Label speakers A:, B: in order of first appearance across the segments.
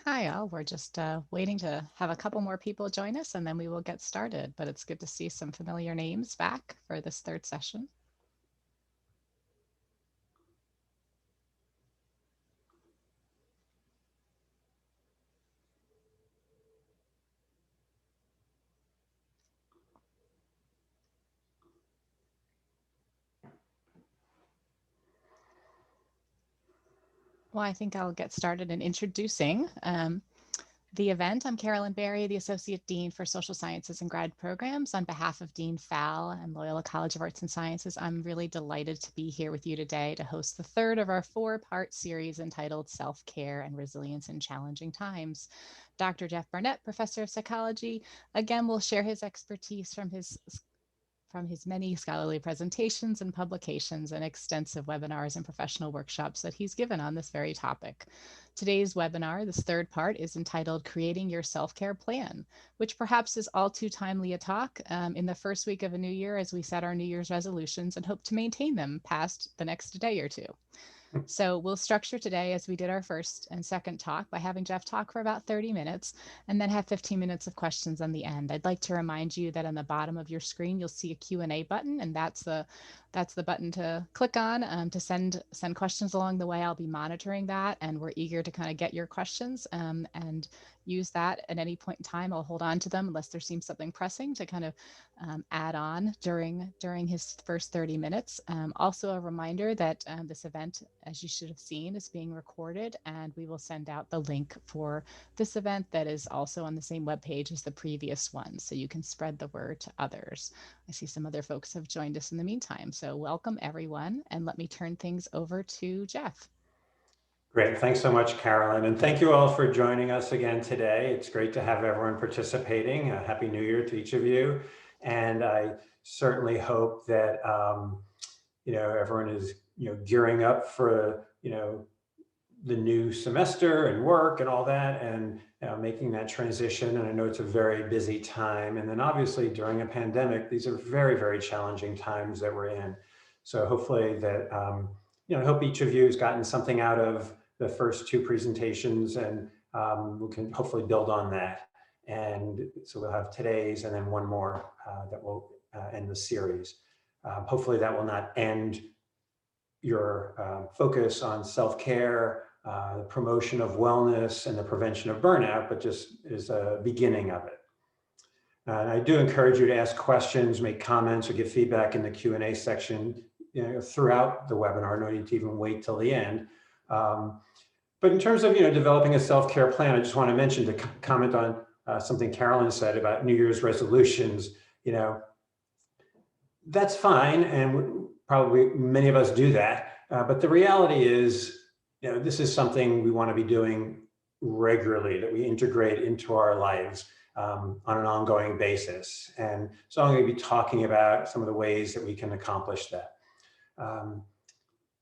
A: Hi, all. We're just waiting to have a couple more people join us, and then we will get started. But it's good to see some familiar names back for this third session. Well, I think I'll get started in introducing the event. I'm Carolyn Berry, the Associate Dean for Social Sciences and Grad Programs. On behalf of Dean Fowle and Loyola College of Arts and Sciences, I'm really delighted to be here with you today to host the third of our four-part series entitled Self-Care and Resilience in Challenging Times. Dr. Jeff Barnett, Professor of Psychology, again will share his expertise from his many scholarly presentations and publications and extensive webinars and professional workshops that he's given on this very topic. Today's webinar, this third part, is entitled Creating Your Self-Care Plan, which perhaps is all too timely a talk in the first week of a new year as we set our New Year's resolutions and hope to maintain them past the next day or two. So we'll structure today as we did our first and second talk by having Jeff talk for about 30 minutes and then have 15 minutes of questions on the end. I'd like to remind you that on the bottom of your screen, you'll see a Q&A button, and that's the button to click on to send questions along the way. I'll be monitoring that, and we're eager to kind of get your questions and use that at any point in time. I'll hold on to them unless there seems something pressing to kind of add on during his first 30 minutes. Also a reminder that this event, as you should have seen, is being recorded, and we will send out the link for this event that is also on the same webpage as the previous one, so you can spread the word to others. I see some other folks have joined us in the meantime, so welcome everyone, and let me turn things over to Jeff.
B: Great, thanks so much, Carolyn, and thank you all for joining us again today. It's great to have everyone participating. Happy New Year to each of you, and I certainly hope that everyone is gearing up for the new semester and work and all that, and making that transition. And I know it's a very busy time. And then obviously during a pandemic, these are very, very challenging times that we're in. So hopefully that, I hope each of you has gotten something out of the first two presentations, and we can hopefully build on that. And so we'll have today's and then one more that will end the series. Hopefully that will not end your focus on self-care, the promotion of wellness and the prevention of burnout, but just is a beginning of it. And I do encourage you to ask questions, make comments, or give feedback in the Q&A section throughout the webinar. No need to even wait till the end. But in terms of developing a self-care plan, I just want to mention to comment on something Carolyn said about New Year's resolutions. That's fine, and probably many of us do that. But the reality is, this is something we want to be doing regularly, that we integrate into our lives on an ongoing basis. And so I'm going to be talking about some of the ways that we can accomplish that.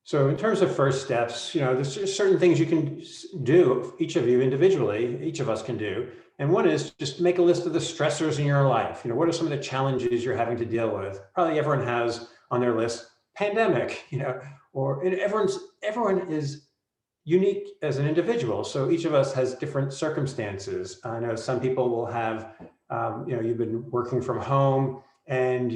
B: So in terms of first steps, there's just certain things you can do, each of you individually, each of us can do. And one is just make a list of the stressors in your life. What are some of the challenges you're having to deal with? Probably everyone has on their list pandemic, or everyone is unique as an individual. So each of us has different circumstances. I know some people will have, you've been working from home, and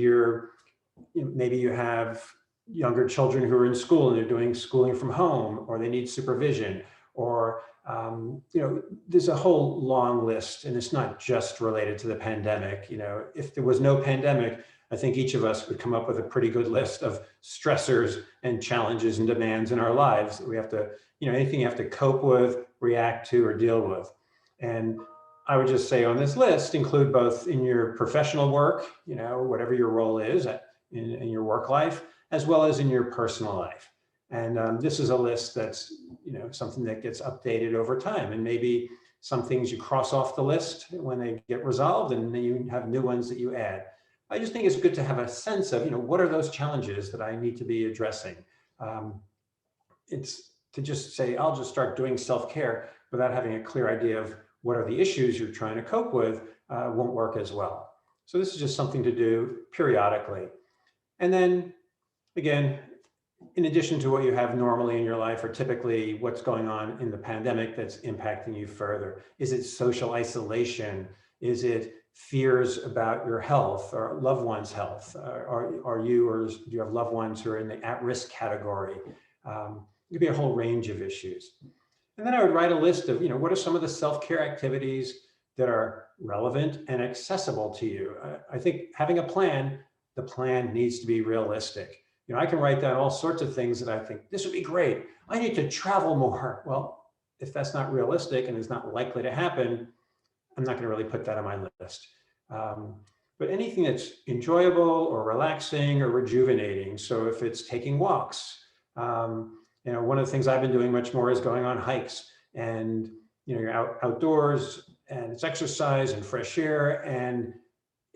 B: maybe you have younger children who are in school and they're doing schooling from home, or they need supervision, or there's a whole long list, and it's not just related to the pandemic. If there was no pandemic, I think each of us would come up with a pretty good list of stressors and challenges and demands in our lives that we have to, anything you have to cope with, react to, or deal with. And I would just say on this list, include both in your professional work, whatever your role is in your work life, as well as in your personal life. And this is a list that's, something that gets updated over time. And maybe some things you cross off the list when they get resolved, and then you have new ones that you add. I just think it's good to have a sense of, what are those challenges that I need to be addressing? It's to just say, I'll just start doing self-care without having a clear idea of what are the issues you're trying to cope with, won't work as well. So this is just something to do periodically. And then again, in addition to what you have normally in your life, or typically what's going on in the pandemic that's impacting you further. Is it social isolation? Is it fears about your health or loved one's health? Are you, or do you have loved ones who are in the at-risk category? It could be a whole range of issues. And then I would write a list of, what are some of the self-care activities that are relevant and accessible to you? I think having a plan, the plan needs to be realistic. I can write down all sorts of things that I think this would be great. I need to travel more. Well, if that's not realistic and is not likely to happen, I'm not going to really put that on my list. But anything that's enjoyable or relaxing or rejuvenating. So if it's taking walks, one of the things I've been doing much more is going on hikes, and you're outdoors and it's exercise and fresh air, and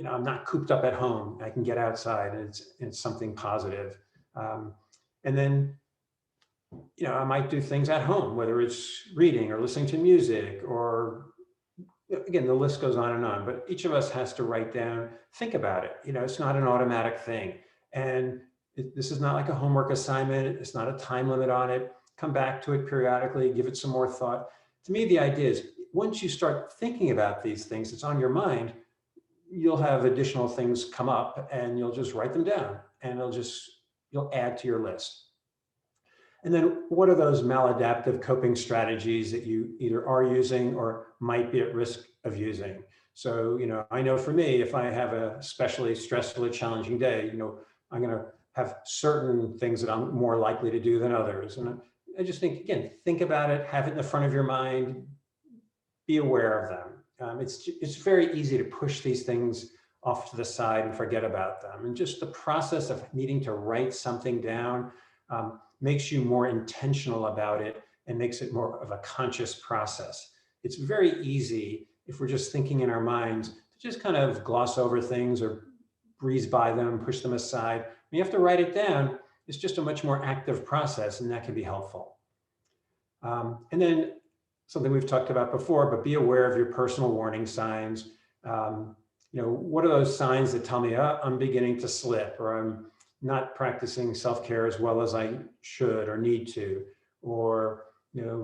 B: I'm not cooped up at home. I can get outside, and it's something positive. And then, I might do things at home, whether it's reading or listening to music, or again, the list goes on and on, but each of us has to write down, think about it. It's not an automatic thing. And this is not like a homework assignment. It's not a time limit on it. Come back to it periodically, give it some more thought. To me, the idea is once you start thinking about these things, it's on your mind, you'll have additional things come up, and you'll just write them down, and you'll add to your list. And then what are those maladaptive coping strategies that you either are using or might be at risk of using? So, I know for me, if I have a especially stressful or challenging day, I'm going to have certain things that I'm more likely to do than others. And I just think, again, think about it, have it in the front of your mind, be aware of them. It's very easy to push these things off to the side and forget about them. And just the process of needing to write something down makes you more intentional about it and makes it more of a conscious process. It's very easy, if we're just thinking in our minds, to just kind of gloss over things or breeze by them, push them aside. When you have to write it down, it's just a much more active process, and that can be helpful. And then something we've talked about before, but be aware of your personal warning signs. What are those signs that tell me, I'm beginning to slip, or I'm not practicing self-care as well as I should or need to, or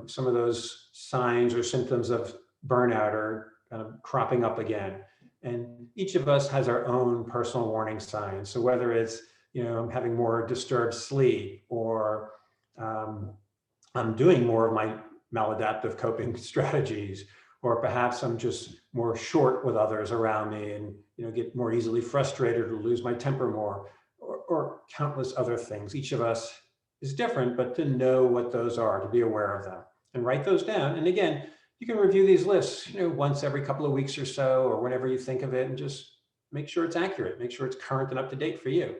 B: some of those signs or symptoms of burnout are kind of cropping up again. And each of us has our own personal warning signs. So whether it's I'm having more disturbed sleep, or I'm doing more of my maladaptive coping strategies, or perhaps I'm just more short with others around me and get more easily frustrated or lose my temper more, or countless other things. Each of us is different, but to know what those are, to be aware of them and write those down. And again, you can review these lists, once every couple of weeks or so, or whenever you think of it, and just make sure it's accurate, make sure it's current and up to date for you.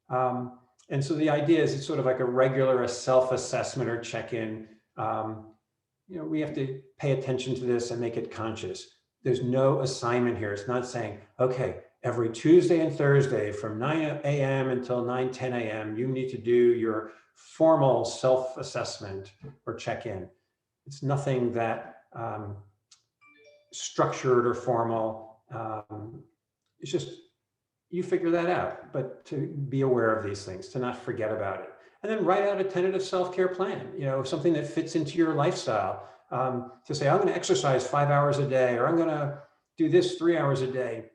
B: And so the idea is it's sort of like a regular self-assessment or check-in. We have to pay attention to this and make it conscious. There's no assignment here. It's not saying, okay, every Tuesday and Thursday from 9 a.m. until 10 a.m., you need to do your formal self-assessment or check-in. It's nothing that structured or formal. It's just, you figure that out, but to be aware of these things, to not forget about it. And then write out a tentative self-care plan, something that fits into your lifestyle. To say, I'm going to exercise 5 hours a day, or I'm going to do this 3 hours a day.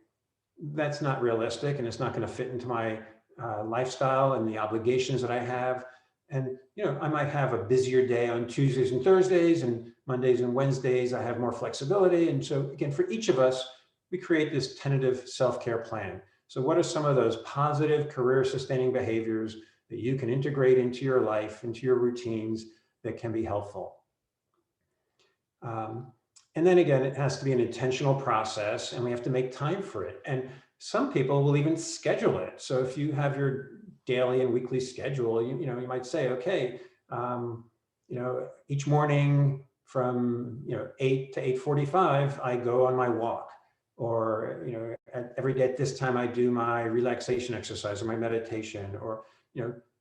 B: That's not realistic, and it's not going to fit into my lifestyle and the obligations that I have. And I might have a busier day on Tuesdays and Thursdays, and Mondays and Wednesdays I have more flexibility. And so again, for each of us, we create this tentative self-care plan. So what are some of those positive career sustaining behaviors that you can integrate into your life, into your routines that can be helpful? And then again, it has to be an intentional process and we have to make time for it. And some people will even schedule it. So if you have your daily and weekly schedule, you might say, okay, each morning from 8 to 8:45, I go on my walk. Or every day at this time I do my relaxation exercise or my meditation, or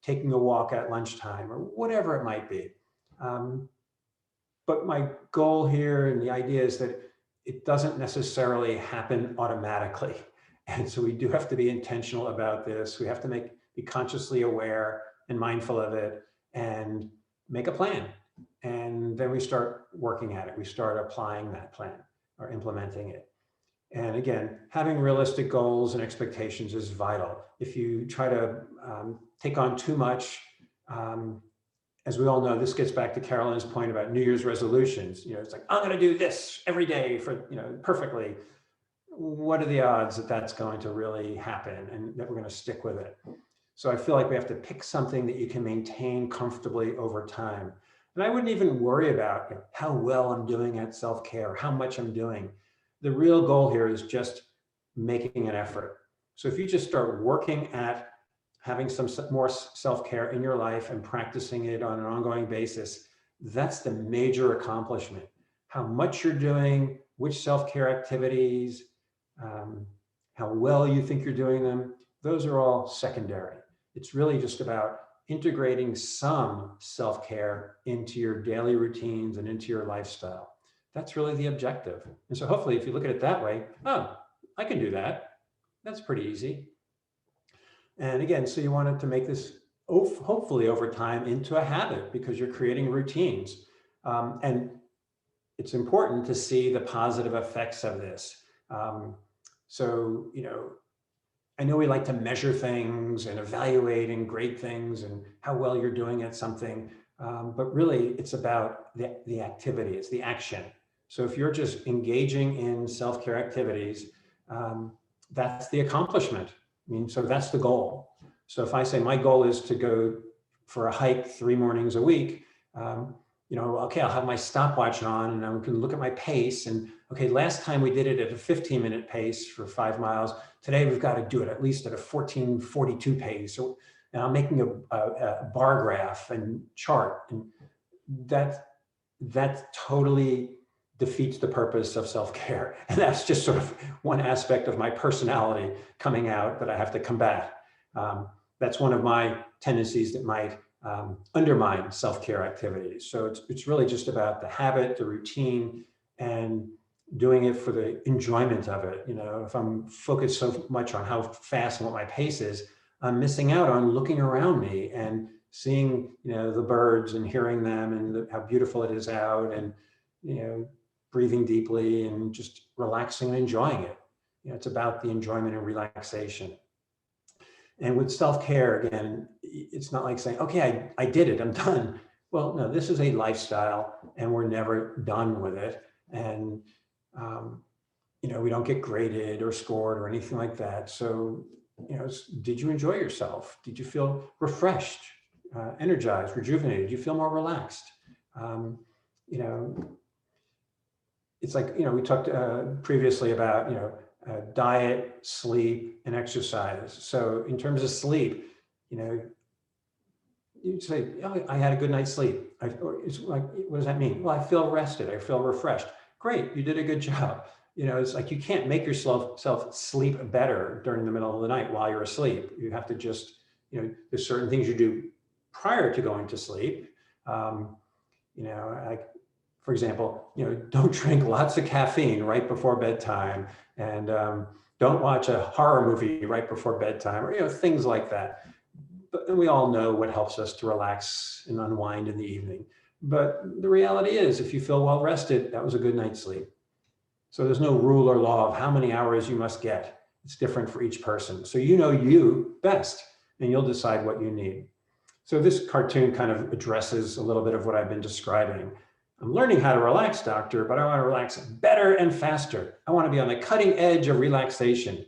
B: taking a walk at lunchtime, or whatever it might be. But my goal here and the idea is that it doesn't necessarily happen automatically. And so we do have to be intentional about this. We have to be consciously aware and mindful of it and make a plan. And then we start working at it. We start applying that plan or implementing it. And again, having realistic goals and expectations is vital. If you try to take on too much, as we all know, this gets back to Carolyn's point about New Year's resolutions. It's like, I'm going to do this every day for, perfectly. What are the odds that that's going to really happen and that we're going to stick with it? So I feel like we have to pick something that you can maintain comfortably over time. And I wouldn't even worry about how well I'm doing at self-care, how much I'm doing. The real goal here is just making an effort. So if you just start working at having some more self-care in your life and practicing it on an ongoing basis, that's the major accomplishment. How much you're doing, which self-care activities, how well you think you're doing them, those are all secondary. It's really just about integrating some self-care into your daily routines and into your lifestyle. That's really the objective. And so hopefully if you look at it that way, oh, I can do that. That's pretty easy. And again, so you wanted to make this hopefully over time into a habit because you're creating routines. And it's important to see the positive effects of this. So, I know we like to measure things and evaluate and grade things and how well you're doing at something, but really it's about the activity, it's the action. So if you're just engaging in self-care activities, that's the accomplishment. So that's the goal. So if I say my goal is to go for a hike 3 mornings a week, okay, I'll have my stopwatch on and I can look at my pace and, okay, last time we did it at a 15-minute pace for 5 miles. Today we've got to do it at least at a 14:42 pace. So now I'm making a bar graph and chart, and that totally defeats the purpose of self-care. And that's just sort of one aspect of my personality coming out that I have to combat. That's one of my tendencies that might undermine self-care activities. So it's really just about the habit, the routine, and doing it for the enjoyment of it. If I'm focused so much on how fast and what my pace is, I'm missing out on looking around me and seeing, the birds and hearing them and how beautiful it is out, and, breathing deeply and just relaxing and enjoying it. It's about the enjoyment and relaxation. And with self-care, again, it's not like saying, okay, I did it, I'm done. Well, no, this is a lifestyle and we're never done with it. And, we don't get graded or scored or anything like that. So, did you enjoy yourself? Did you feel refreshed, energized, rejuvenated? Did you feel more relaxed? It's like, we talked previously about, diet, sleep, and exercise. So in terms of sleep, you'd say, oh, I had a good night's sleep. It's like, what does that mean? Well, I feel rested. I feel refreshed. Great, you did a good job. It's like you can't make yourself sleep better during the middle of the night while you're asleep. You have to just, there's certain things you do prior to going to sleep. Like, for example, don't drink lots of caffeine right before bedtime, and don't watch a horror movie right before bedtime, or things like that. But we all know what helps us to relax and unwind in the evening. But the reality is, if you feel well rested, that was a good night's sleep. So there's no rule or law of how many hours you must get. It's different for each person. So you know you best, and you'll decide what you need. So this cartoon kind of addresses a little bit of what I've been describing. I'm learning how to relax, doctor, but I want to relax better and faster. I want to be on the cutting edge of relaxation.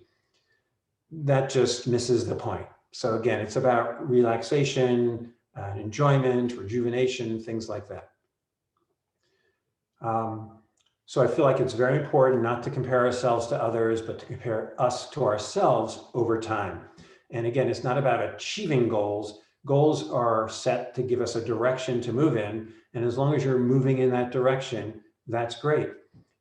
B: that just misses the point. So again, it's about relaxation, enjoyment, rejuvenation, things like that. So I feel like it's very important not to compare ourselves to others, but to compare us to ourselves over time. And again, it's not about achieving goals. Goals are set to give us a direction to move in. And as long as you're moving in that direction, that's great.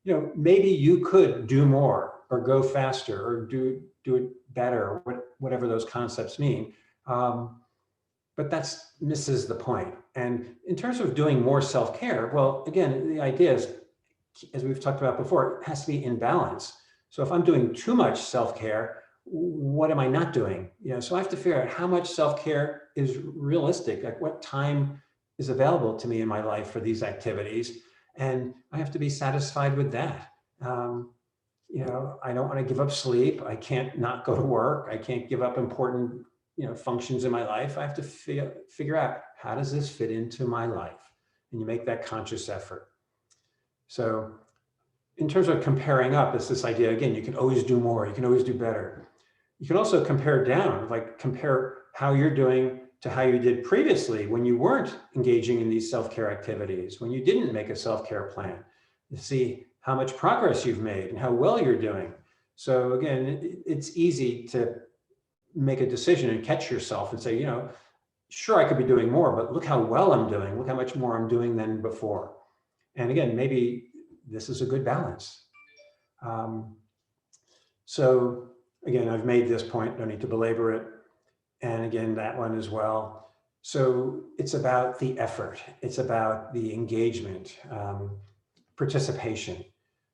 B: Maybe you could do more or go faster or do it better, or whatever those concepts mean. But that misses the point. And in terms of doing more self-care, well, again, the idea is, as we've talked about before, it has to be in balance. So if I'm doing too much self-care, what am I not doing? So I have to figure out how much self-care is realistic, like what time is available to me in my life for these activities. And I have to be satisfied with that. I don't want to give up sleep. I can't not go to work. I can't give up important, functions in my life. I have to figure out, how does this fit into my life? And you make that conscious effort. So in terms of comparing up, it's this idea, again, you can always do more. You can always do better. You can also compare down, like compare how you're doing to how you did previously when you weren't engaging in these self-care activities, when you didn't make a self-care plan, to see how much progress you've made and how well you're doing. So again, it's easy to make a decision and catch yourself and say, sure, I could be doing more, but look how well I'm doing. Look how much more I'm doing than before. And again, maybe this is a good balance. So again, I've made this point, don't need to belabor it. And again, that one as well. So it's about the effort. It's about the engagement, participation.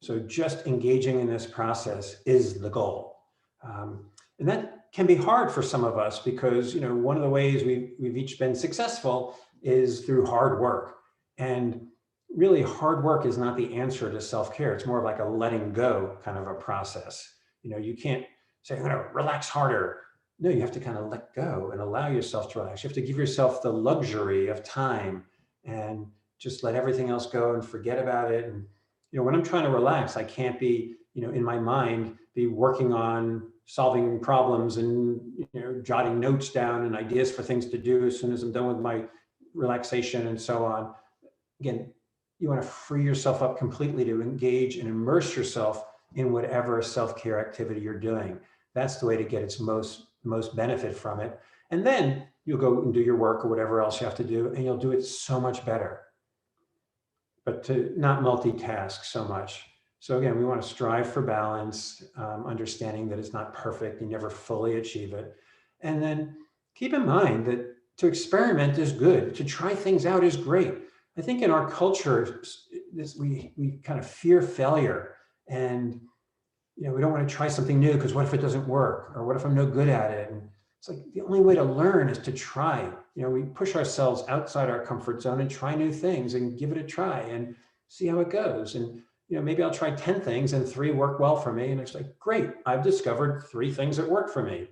B: So just engaging in this process is the goal. And that can be hard for some of us because, one of the ways we've each been successful is through hard work. And really, hard work is not the answer to self-care. It's more of like a letting go kind of a process. You can't say, I'm going to relax harder. No, you have to kind of let go and allow yourself to relax. You have to give yourself the luxury of time and just let everything else go and forget about it. And, when I'm trying to relax, I can't be, in my mind, be working on solving problems and, jotting notes down and ideas for things to do as soon as I'm done with my relaxation and so on. Again, you want to free yourself up completely to engage and immerse yourself in whatever self-care activity you're doing. That's the way to get its most benefit from it. And then you'll go and do your work or whatever else you have to do, and you'll do it so much better. But to not multitask so much. So again, we want to strive for balance, understanding that it's not perfect, you never fully achieve it. And then keep in mind that to experiment is good, to try things out is great. I think in our culture, we kind of fear failure, and we don't want to try something new because what if it doesn't work, or what if I'm no good at it? And it's like the only way to learn is to try. We push ourselves outside our comfort zone and try new things and give it a try and see how it goes. And maybe I'll try 10 things and 3 work well for me, and it's like, great, I've discovered 3 things that work for me. And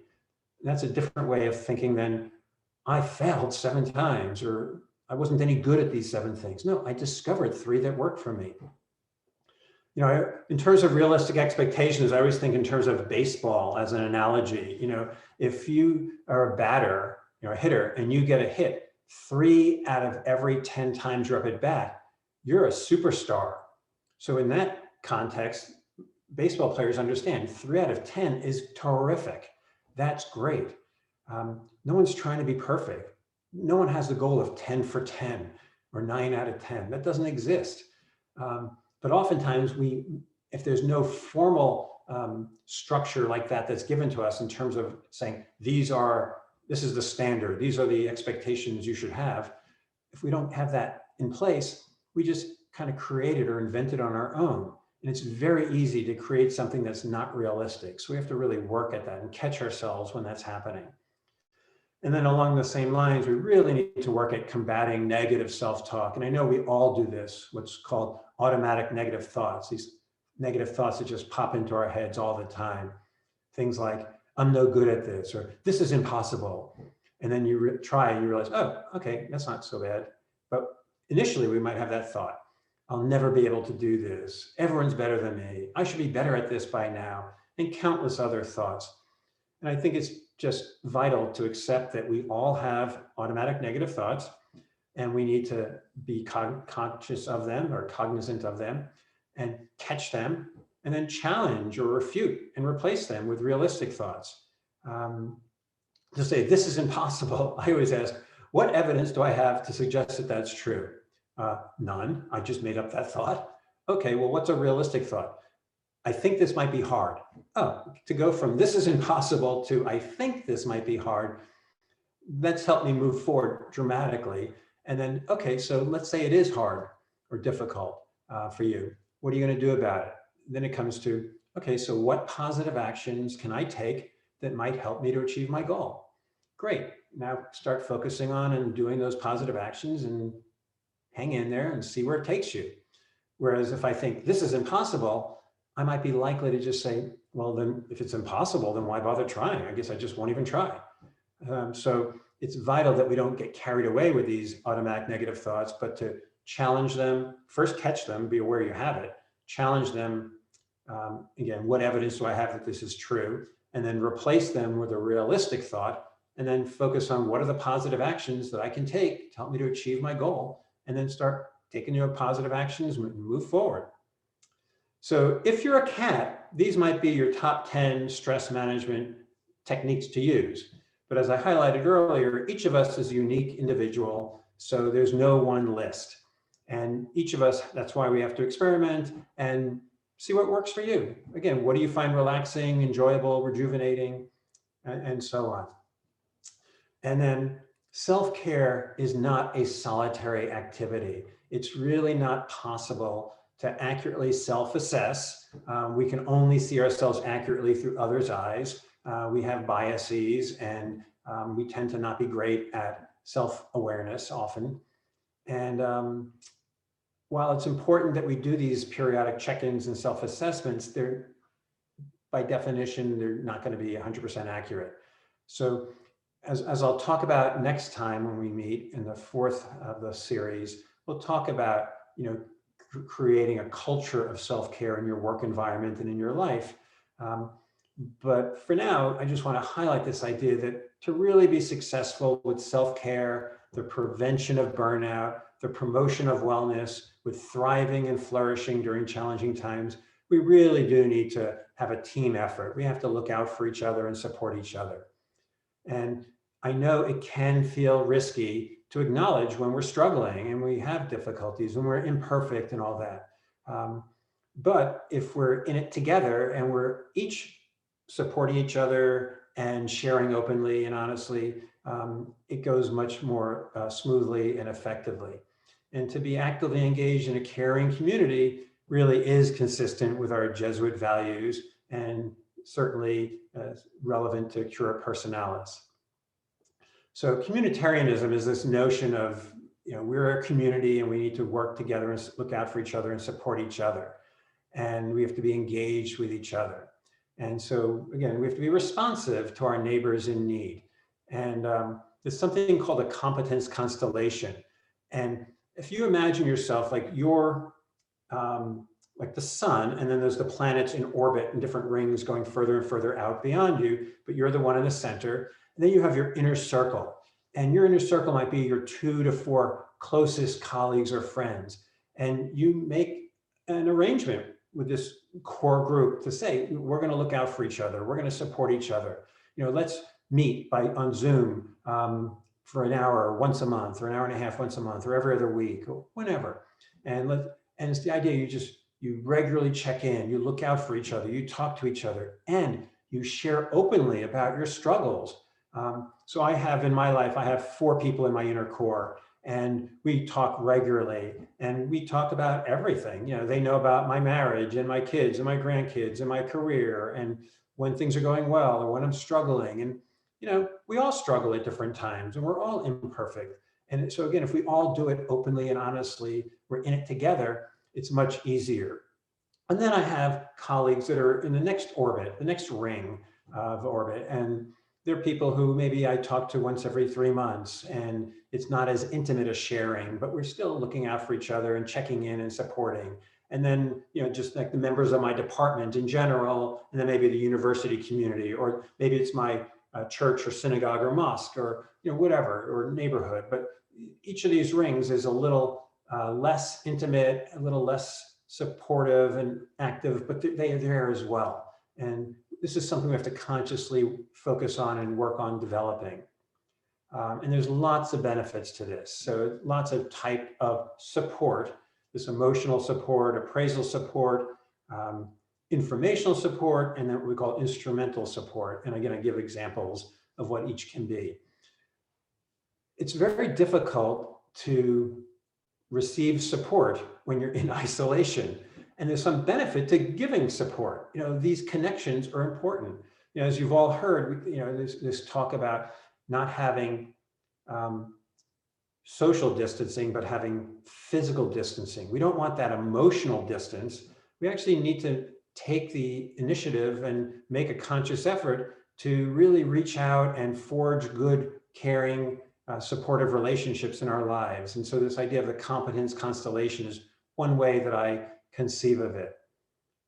B: that's a different way of thinking than I failed 7 times, or I wasn't any good at these 7 things. No, I discovered 3 that worked for me. In terms of realistic expectations, I always think in terms of baseball as an analogy. If you are a batter, a hitter, and you get a hit 3 out of every 10 times you're up at bat, you're a superstar. So in that context, baseball players understand 3 out of 10 is terrific. That's great. No one's trying to be perfect. No one has the goal of 10 for 10 or 9 out of 10. That doesn't exist. But oftentimes if there's no formal structure like that that's given to us in terms of saying, this is the standard, these are the expectations you should have. If we don't have that in place, we just kind of create it or invent it on our own. And it's very easy to create something that's not realistic. So we have to really work at that and catch ourselves when that's happening. And then along the same lines, we really need to work at combating negative self-talk. And I know we all do this, what's called automatic negative thoughts, these negative thoughts that just pop into our heads all the time. Things like, I'm no good at this, or this is impossible. And then you try and you realize, oh, okay, that's not so bad. But initially we might have that thought, I'll never be able to do this. Everyone's better than me. I should be better at this by now. And countless other thoughts. And I think it's just vital to accept that we all have automatic negative thoughts, and we need to be conscious of them or cognizant of them and catch them, and then challenge or refute and replace them with realistic thoughts. Um, to say this is impossible, I always ask, what evidence do I have to suggest that that's true? None. I just made up that thought. Okay, well, what's a realistic thought? I think this might be hard. Oh, to go from this is impossible to I think this might be hard, that's helped me move forward dramatically. And then, okay, so let's say it is hard or difficult for you. What are you going to do about it? Then it comes to, okay, so what positive actions can I take that might help me to achieve my goal? Great. Now start focusing on and doing those positive actions and hang in there and see where it takes you. Whereas if I think this is impossible, I might be likely to just say, well, then if it's impossible, then why bother trying? I guess I just won't even try. So it's vital that we don't get carried away with these automatic negative thoughts, but to challenge them, first catch them, be aware you have it, challenge them. Again, what evidence do I have that this is true? And then replace them with a realistic thought, and then focus on what are the positive actions that I can take to help me to achieve my goal, and then start taking your positive actions and move forward. So if you're a cat, these might be your top 10 stress management techniques to use. But as I highlighted earlier, each of us is a unique individual, so there's no one list. And each of us, that's why we have to experiment and see what works for you. Again, what do you find relaxing, enjoyable, rejuvenating, and so on. And then self-care is not a solitary activity. It's really not possible to accurately self-assess. We can only see ourselves accurately through others' eyes. We have biases, and we tend to not be great at self-awareness often. And while it's important that we do these periodic check-ins and self-assessments, they're, by definition, they're not going to be 100% accurate. So as I'll talk about next time when we meet in the fourth of the series, we'll talk about, creating a culture of self-care in your work environment and in your life. But for now, I just want to highlight this idea that to really be successful with self-care, the prevention of burnout, the promotion of wellness, with thriving and flourishing during challenging times, we really do need to have a team effort. We have to look out for each other and support each other. And I know it can feel risky to acknowledge when we're struggling and we have difficulties, when we're imperfect and all that. But if we're in it together and we're each supporting each other and sharing openly and honestly, it goes much more smoothly and effectively. And to be actively engaged in a caring community really is consistent with our Jesuit values and certainly relevant to Cura Personalis. So communitarianism is this notion of, we're a community and we need to work together and look out for each other and support each other. And we have to be engaged with each other. And so again, we have to be responsive to our neighbors in need. And there's something called a competence constellation. And if you imagine yourself like you're like the sun, and then there's the planets in orbit in different rings going further and further out beyond you, but you're the one in the center. And then you have your inner circle, and your inner circle might be your 2 to 4 closest colleagues or friends. And you make an arrangement with this core group to say, we're going to look out for each other. We're going to support each other. Let's meet on Zoom for an hour once a month, or an hour and a half once a month, or every other week, or whenever. And it's the idea you regularly check in, you look out for each other, you talk to each other, and you share openly about your struggles. So I have in my life, I have 4 people in my inner core, and we talk regularly, and we talk about everything. They know about my marriage and my kids and my grandkids and my career, and when things are going well or when I'm struggling. And, we all struggle at different times, and we're all imperfect. And so again, if we all do it openly and honestly, we're in it together, it's much easier. And then I have colleagues that are in the next orbit, the next ring of orbit. And they're people who maybe I talk to once every 3 months, and it's not as intimate a sharing, but we're still looking out for each other and checking in and supporting. And then, just like the members of my department in general, and then maybe the university community, or maybe it's my church or synagogue or mosque, or whatever, or neighborhood. But each of these rings is a little less intimate, a little less supportive and active, but they are there as well. And this is something we have to consciously focus on and work on developing. And there's lots of benefits to this. So lots of type of support, this emotional support, appraisal support, informational support, and then what we call instrumental support. And again, I give examples of what each can be. It's very difficult to receive support when you're in isolation. And there's some benefit to giving support. These connections are important. As you've all heard, there's this talk about not having social distancing, but having physical distancing. We don't want that emotional distance. We actually need to take the initiative and make a conscious effort to really reach out and forge good, caring, supportive relationships in our lives. And so this idea of the competence constellation is one way that I conceive of it.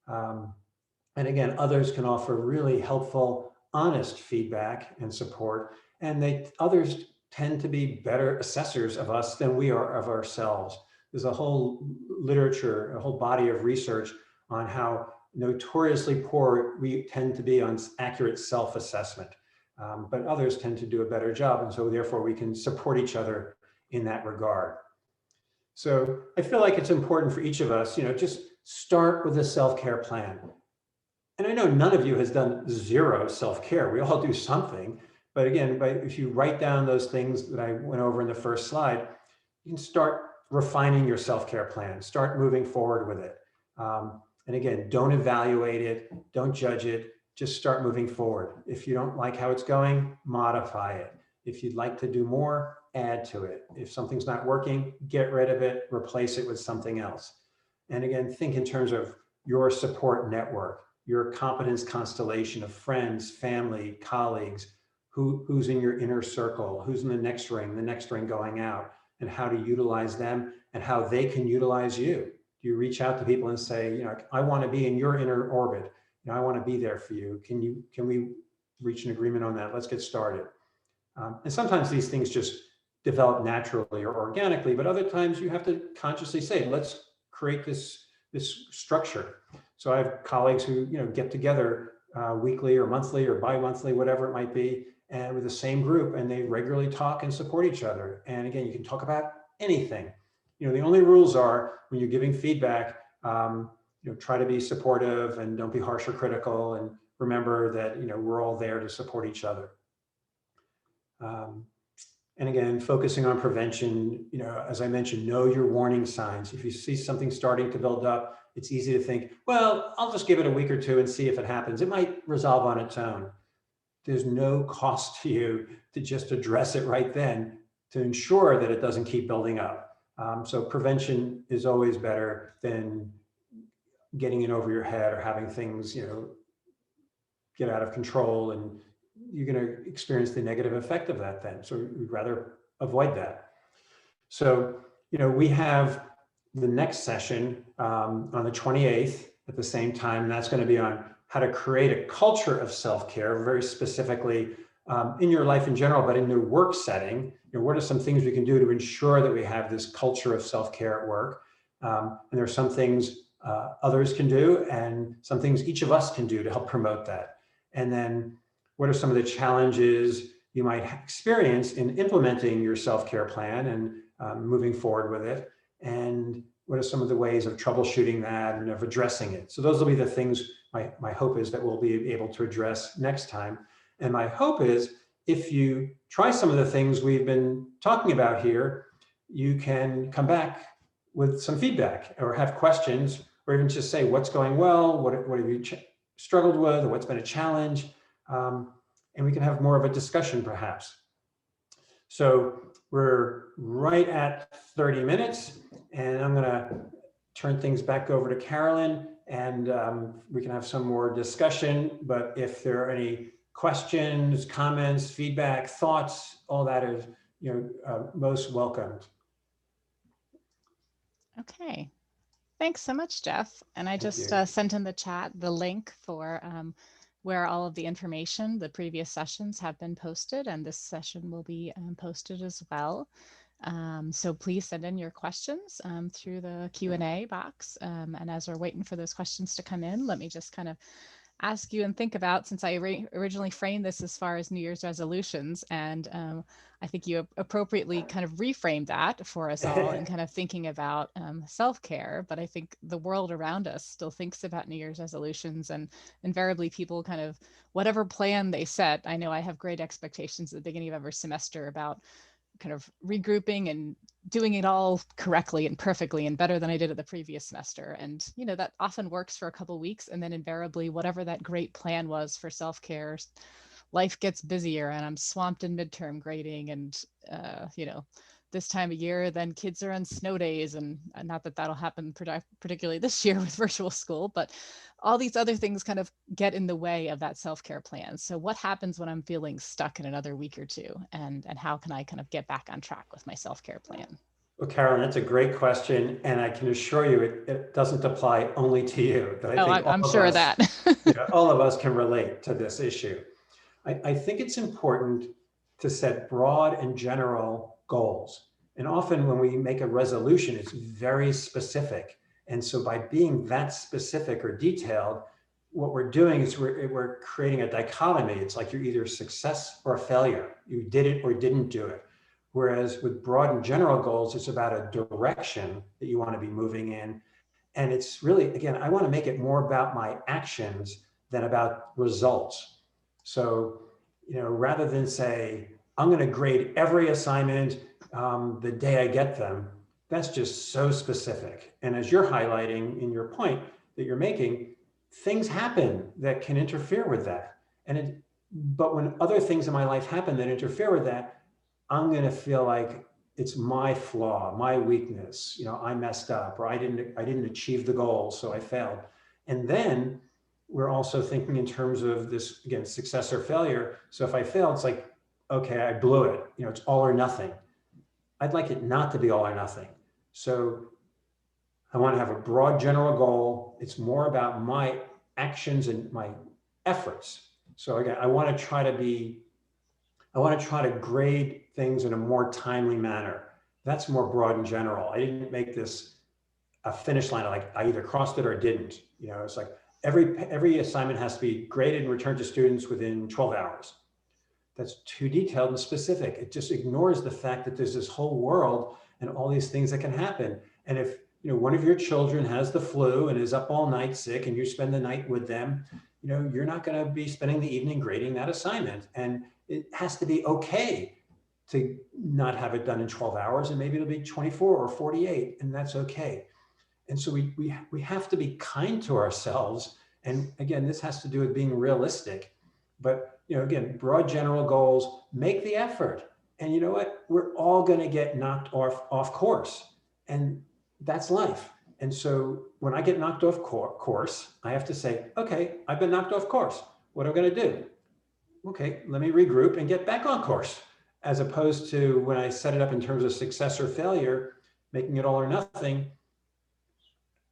B: And again, others can offer really helpful, honest feedback and support, and others tend to be better assessors of us than we are of ourselves. There's a whole literature, a whole body of research on how notoriously poor we tend to be on accurate self-assessment, but others tend to do a better job, and so therefore we can support each other in that regard. So I feel like it's important for each of us, just start with a self-care plan. And I know none of you has done zero self-care. We all do something. But again, if you write down those things that I went over in the first slide, you can start refining your self-care plan, start moving forward with it. And again, don't evaluate it, don't judge it, just start moving forward. If you don't like how it's going, modify it. If you'd like to do more, add to it. If something's not working, get rid of it, replace it with something else. And again, think in terms of your support network, your competence constellation of friends, family, colleagues, who's in your inner circle, who's in the next ring going out, and how to utilize them and how they can utilize you. Do you reach out to people and say, I want to be in your inner orbit. I want to be there for you. Can we reach an agreement on that? Let's get started. And sometimes these things just develop naturally or organically, but other times you have to consciously say, let's create this structure. So I have colleagues who get together weekly or monthly or bi-monthly, whatever it might be, and with the same group, and they regularly talk and support each other. And again, you can talk about anything. The only rules are when you're giving feedback, try to be supportive and don't be harsh or critical, and remember that we're all there to support each other. And again, focusing on prevention, as I mentioned, know your warning signs. If you see something starting to build up, it's easy to think, well, I'll just give it a week or two and see if it happens. It might resolve on its own. There's no cost to you to just address it right then to ensure that it doesn't keep building up. So prevention is always better than getting in over your head or having things, get out of control, and you're going to experience the negative effect of that then. So we'd rather avoid that. So, we have the next session on the 28th at the same time, and that's going to be on how to create a culture of self-care, very specifically in your life in general, but in your work setting. What are some things we can do to ensure that we have this culture of self-care at work? And there are some things others can do, and some things each of us can do to help promote that. And then what are some of the challenges you might experience in implementing your self-care plan and moving forward with it? And what are some of the ways of troubleshooting that and of addressing it? So those will be the things my hope is that we'll be able to address next time. And my hope is if you try some of the things we've been talking about here, you can come back with some feedback or have questions, or even just say what's going well, what have you struggled with, or what's been a challenge, and we can have more of a discussion perhaps. So we're right at 30 minutes, and I'm gonna turn things back over to Carolyn, and we can have some more discussion. But if there are any questions, comments, feedback, thoughts, all that is most welcomed.
A: Okay. Thanks so much, Jeff. And I
B: Thank
A: just
B: you.
A: sent in the chat the link for where all of the information, the previous sessions have been posted, and this session will be posted as well. So please send in your questions through the Q&A box. And as we're waiting for those questions to come in, let me just kind of ask you and think about, since I originally framed this as far as New Year's resolutions, and I think you appropriately kind of reframed that for us all and kind of thinking about self-care. But I think the world around us still thinks about New Year's resolutions, and invariably people kind of, whatever plan they set, I know I have great expectations at the beginning of every semester about kind of regrouping and doing it all correctly and perfectly and better than I did at the previous semester. And, that often works for a couple of weeks. And then invariably, whatever that great plan was for self-care, life gets busier and I'm swamped in midterm grading and, this time of year, then kids are on snow days, and not that that'll happen particularly this year with virtual school, but all these other things kind of get in the way of that self-care plan. So what happens when I'm feeling stuck in another week or two, and how can I kind of get back on track with my self-care plan?
B: Well, Carolyn, that's a great question. And I can assure you it doesn't apply only to you, that I
A: Oh,
B: think
A: I'm sure of that.
B: all of us can relate to this issue. I think it's important to set broad and general goals. And often when we make a resolution, it's very specific. And so by being that specific or detailed, what we're doing is we're creating a dichotomy. It's like you're either a success or a failure. You did it or didn't do it. Whereas with broad and general goals, it's about a direction that you want to be moving in. And it's really, again, I want to make it more about my actions than about results. So, rather than say, I'm going to grade every assignment the day I get them, that's just so specific. And as you're highlighting in your point that you're making, things happen that can interfere with that. But when other things in my life happen that interfere with that, I'm going to feel like it's my flaw, my weakness. I messed up, or I didn't achieve the goal, so I failed. And then we're also thinking in terms of this, again, success or failure. So if I fail, it's like, okay, I blew it. It's all or nothing. I'd like it not to be all or nothing. So I want to have a broad general goal. It's more about my actions and my efforts. So again, I want to try to grade things in a more timely manner. That's more broad and general. I didn't make this a finish line, like I either crossed it or didn't. It's like every assignment has to be graded and returned to students within 12 hours. That's too detailed and specific. It just ignores the fact that there's this whole world and all these things that can happen. And if one of your children has the flu and is up all night sick and you spend the night with them, you're not going to be spending the evening grading that assignment. And it has to be okay to not have it done in 12 hours, and maybe it'll be 24 or 48, and that's okay. And so we have to be kind to ourselves. And again, this has to do with being realistic. But again, broad general goals, make the effort. And you know what? We're all going to get knocked off course. And that's life. And so when I get knocked off course, I have to say, okay, I've been knocked off course. What am I going to do? Okay, let me regroup and get back on course. As opposed to when I set it up in terms of success or failure, making it all or nothing,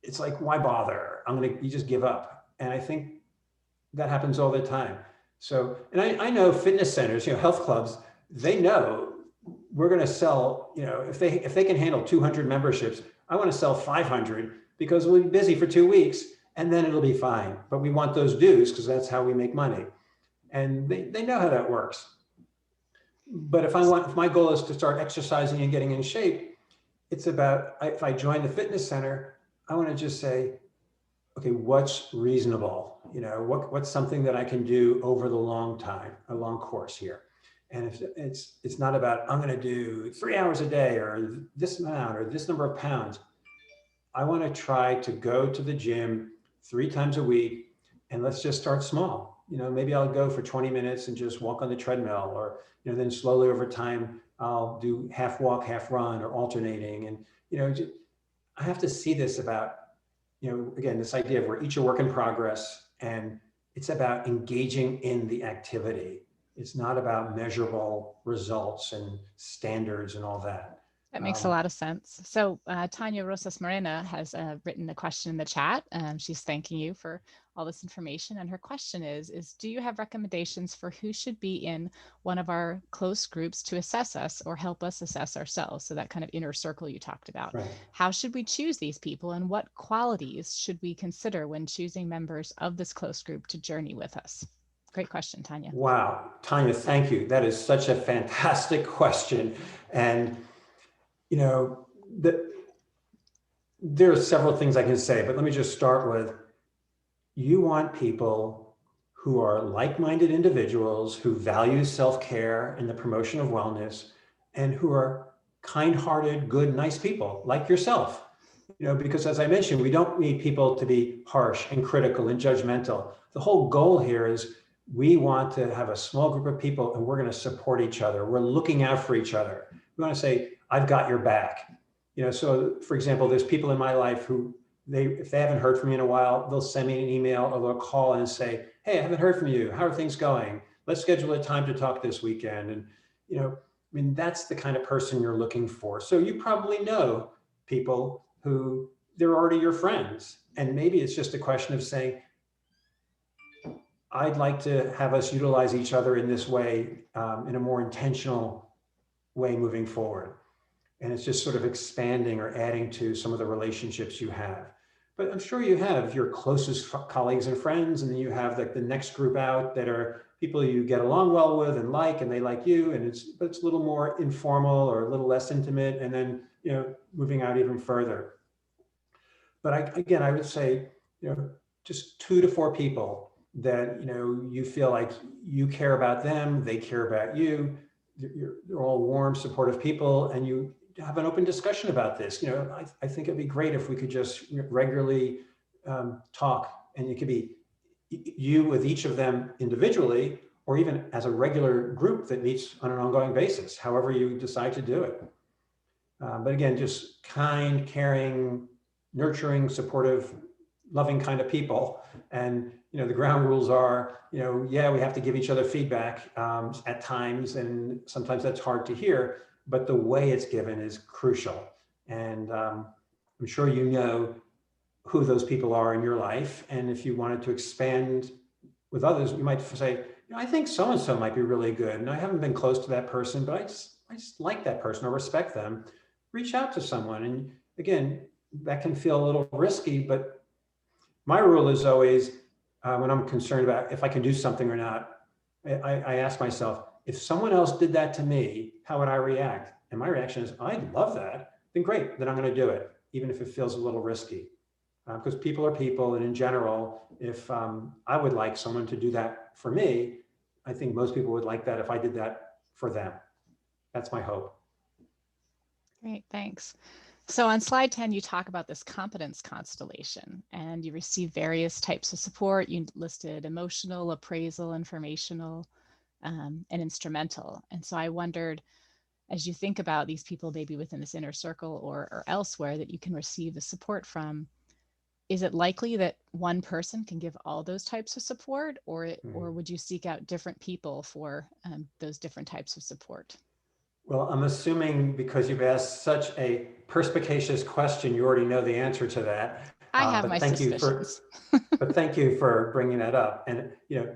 B: it's like, why bother? You just give up. And I think that happens all the time. So, and I know fitness centers, health clubs, they know we're going to sell, if they can handle 200 memberships, I want to sell 500 because we'll be busy for 2 weeks and then it'll be fine. But we want those dues because that's how we make money. And they know how that works. But if my goal is to start exercising and getting in shape, it's about, if I join the fitness center, I want to just say, okay, what's reasonable? What's something that I can do over the long course here? And if it's not about, I'm going to do 3 hours a day or this amount or this number of pounds. I want to try to go to the gym 3 times a week, and let's just start small. Maybe I'll go for 20 minutes and just walk on the treadmill, or then slowly over time I'll do half walk, half run, or alternating. And I have to see this about, again, this idea of we're each a work in progress, and it's about engaging in the activity. It's not about measurable results and standards and all that.
A: That makes a lot of sense. So Tanya Rosas Morena has written a question in the chat. She's thanking you for all this information. And her question is, do you have recommendations for who should be in one of our close groups to assess us or help us assess ourselves? So that kind of inner circle you talked about.
B: Right.
A: How should we choose these people and what qualities should we consider when choosing members of this close group to journey with us? Great question, Tanya.
B: Wow, Tanya, thank you. That is such a fantastic question. And, you know, there are several things I can say, but let me just start with, you want people who are like-minded individuals who value self-care and the promotion of wellness and who are kind-hearted, good, nice people like yourself. You know, because as I mentioned, we don't need people to be harsh and critical and judgmental. The whole goal here is we want to have a small group of people and we're going to support each other. We're looking out for each other. We want to say, I've got your back. You know, so for example, there's people in my life who if they haven't heard from me in a while, they'll send me an email or they'll call and say, hey, I haven't heard from you. How are things going? Let's schedule a time to talk this weekend. And, you know, I mean, that's the kind of person you're looking for. So you probably know people who they're already your friends. And maybe it's just a question of saying, I'd like to have us utilize each other in this way, in a more intentional way moving forward. And it's just sort of expanding or adding to some of the relationships you have. But I'm sure you have your closest colleagues and friends, and then you have the next group out that are people you get along well with and they like you, and it's a little more informal or a little less intimate, and then, you know, moving out even further. But again, I would say, you know, just 2 to 4 people that, you know, you feel like you care about them, they care about you. They're all warm, supportive people, and you have an open discussion about this. You know, I think it'd be great if we could just regularly talk, and it could be you with each of them individually, or even as a regular group that meets on an ongoing basis, however you decide to do it. But again, just kind, caring, nurturing, supportive, loving kind of people. And, you know, the ground rules are, you know, yeah, we have to give each other feedback at times, and sometimes that's hard to hear, but the way it's given is crucial. And I'm sure you know who those people are in your life. And if you wanted to expand with others, you might say, you know, I think so-and-so might be really good. And I haven't been close to that person, but I just like that person or respect them. Reach out to someone. And again, that can feel a little risky, but my rule is always, when I'm concerned about if I can do something or not, I ask myself, if someone else did that to me, how would I react? And my reaction is, I love that. Then great, then I'm going to do it, even if it feels a little risky. Because people are people, and in general, if I would like someone to do that for me, I think most people would like that if I did that for them. That's my hope.
A: Great, thanks. So on slide 10, you talk about this competence constellation, and you receive various types of support. You listed emotional, appraisal, informational, and instrumental. And so I wondered, as you think about these people maybe within this inner circle or elsewhere that you can receive the support from, is it likely that one person can give all those types of support, or would you seek out different people for those different types of support?
B: Well, I'm assuming because you've asked such a perspicacious question, you already know the answer to that.
A: I have my suspicions.
B: But thank you for bringing that up. And, you know,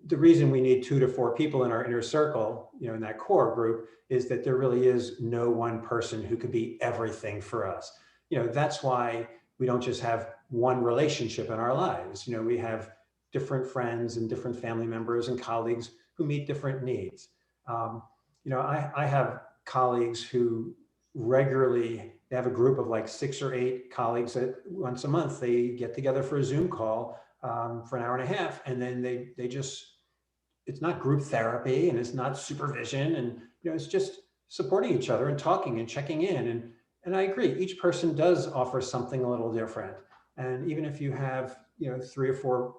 B: the reason we need 2 to 4 people in our inner circle, you know, in that core group, is that there really is no one person who could be everything for us. You know, that's why we don't just have one relationship in our lives. You know, we have different friends and different family members and colleagues who meet different needs. You know, I have colleagues who regularly, they have a group of like 6 or 8 colleagues that once a month they get together for a Zoom call for an hour and a half, and then they just, it's not group therapy and it's not supervision, and, you know, it's just supporting each other and talking and checking in. And I agree, each person does offer something a little different. And even if you have, you know, 3 or 4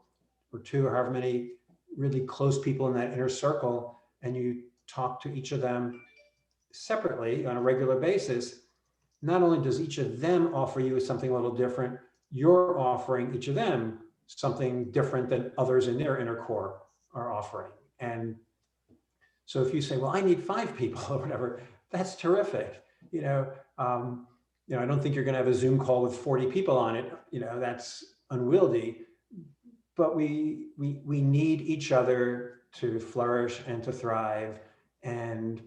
B: or 2 or however many really close people in that inner circle, and you talk to each of them separately on a regular basis, not only does each of them offer you something a little different, you're offering each of them something different than others in their inner core are offering. And so if you say, well, I need 5 people or whatever, that's terrific. You know, I don't think you're going to have a Zoom call with 40 people on it. That's unwieldy. But we need each other to flourish and to thrive. And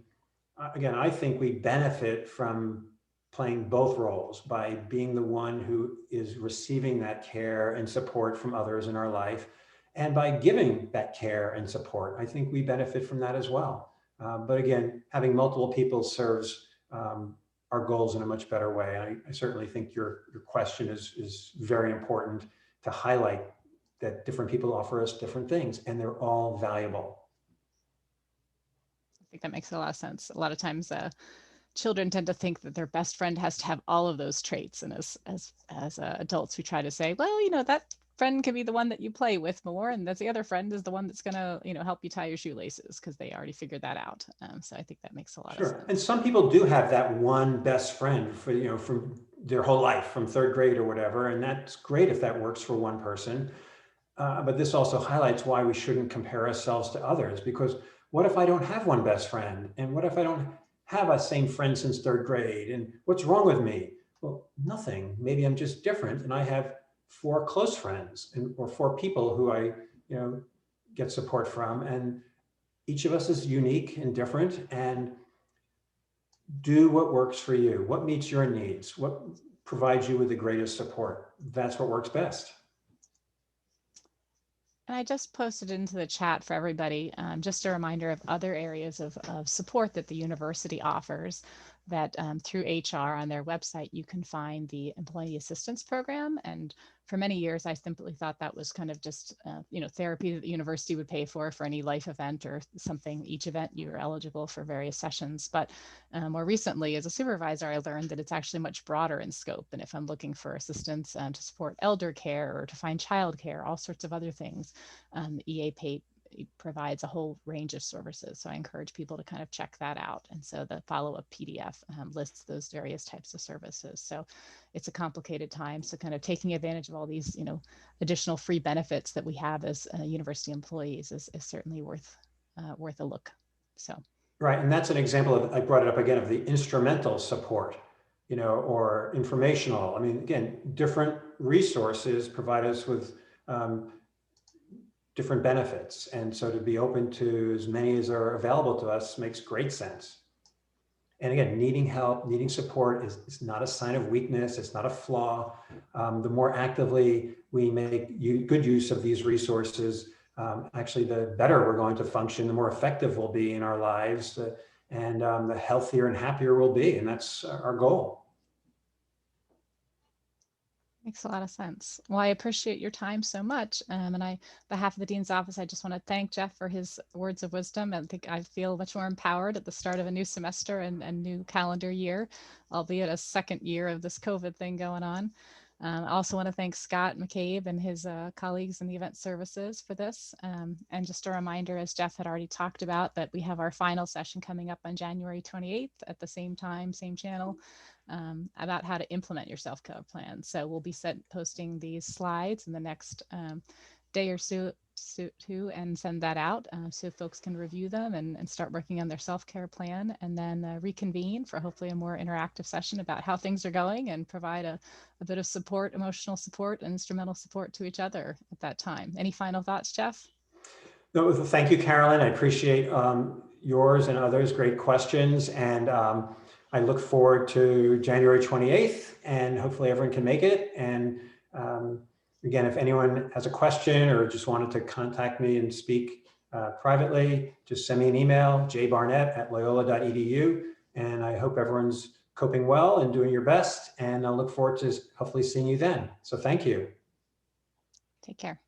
B: again, I think we benefit from playing both roles by being the one who is receiving that care and support from others in our life, and by giving that care and support. I think we benefit from that as well. But again, having multiple people serves our goals in a much better way. I certainly think your question is very important to highlight that different people offer us different things, and they're all valuable.
A: I think that makes a lot of sense. A lot of times children tend to think that their best friend has to have all of those traits. And as adults, we try to say, well, that friend can be the one that you play with more, and that's the other friend is the one that's going to, help you tie your shoelaces, because they already figured that out. So I think that makes a lot of sense.
B: And some people do have that one best friend for, from their whole life, from third grade or whatever. And that's great if that works for one person. But this also highlights why we shouldn't compare ourselves to others, because what if I don't have one best friend? And what if I don't have a same friend since third grade? And what's wrong with me? Well, nothing. Maybe I'm just different, and I have 4 close friends or 4 people who I, get support from. And each of us is unique and different, and do what works for you. What meets your needs? What provides you with the greatest support? That's what works best.
A: And I just posted into the chat for everybody, just a reminder of other areas of support that the university offers, that through HR on their website, you can find the Employee Assistance Program. And for many years, I simply thought that was kind of just, therapy that the university would pay for any life event or something. Each event, you're eligible for various sessions. But more recently, as a supervisor, I learned that it's actually much broader in scope. And if I'm looking for assistance to support elder care or to find childcare, all sorts of other things, EAPay provides a whole range of services. So I encourage people to kind of check that out. And so the follow-up PDF lists those various types of services. So it's a complicated time. So kind of taking advantage of all these, additional free benefits that we have as university employees is certainly worth a look. So.
B: Right, and that's an example of, I brought it up again, of the instrumental support, or informational. I mean, again, different resources provide us with different benefits. And so to be open to as many as are available to us makes great sense. And again, needing help, needing support is not a sign of weakness. It's not a flaw. The more actively we make good use of these resources, actually, the better we're going to function, the more effective we'll be in our lives, and the healthier and happier we'll be. And that's our goal.
A: Makes a lot of sense. Well, I appreciate your time so much. And on behalf of the Dean's Office, I just want to thank Jeff for his words of wisdom. I think I feel much more empowered at the start of a new semester and new calendar year, albeit a second year of this COVID thing going on. I also want to thank Scott McCabe and his colleagues in the event services for this. And just a reminder, as Jeff had already talked about, that we have our final session coming up on January 28th at the same time, same channel, about how to implement your self-care plan. So we'll be posting these slides in the next day or so and send that out so folks can review them and start working on their self-care plan, and then reconvene for hopefully a more interactive session about how things are going and provide a bit of support, emotional support and instrumental support to each other at that time. Any final thoughts, Jeff?
B: No, thank you, Carolyn. I appreciate yours and others' great questions. And I look forward to January 28th, and hopefully everyone can make it. And again, if anyone has a question or just wanted to contact me and speak privately, just send me an email, jbarnett@loyola.edu. And I hope everyone's coping well and doing your best. And I look forward to hopefully seeing you then. So thank you.
A: Take care.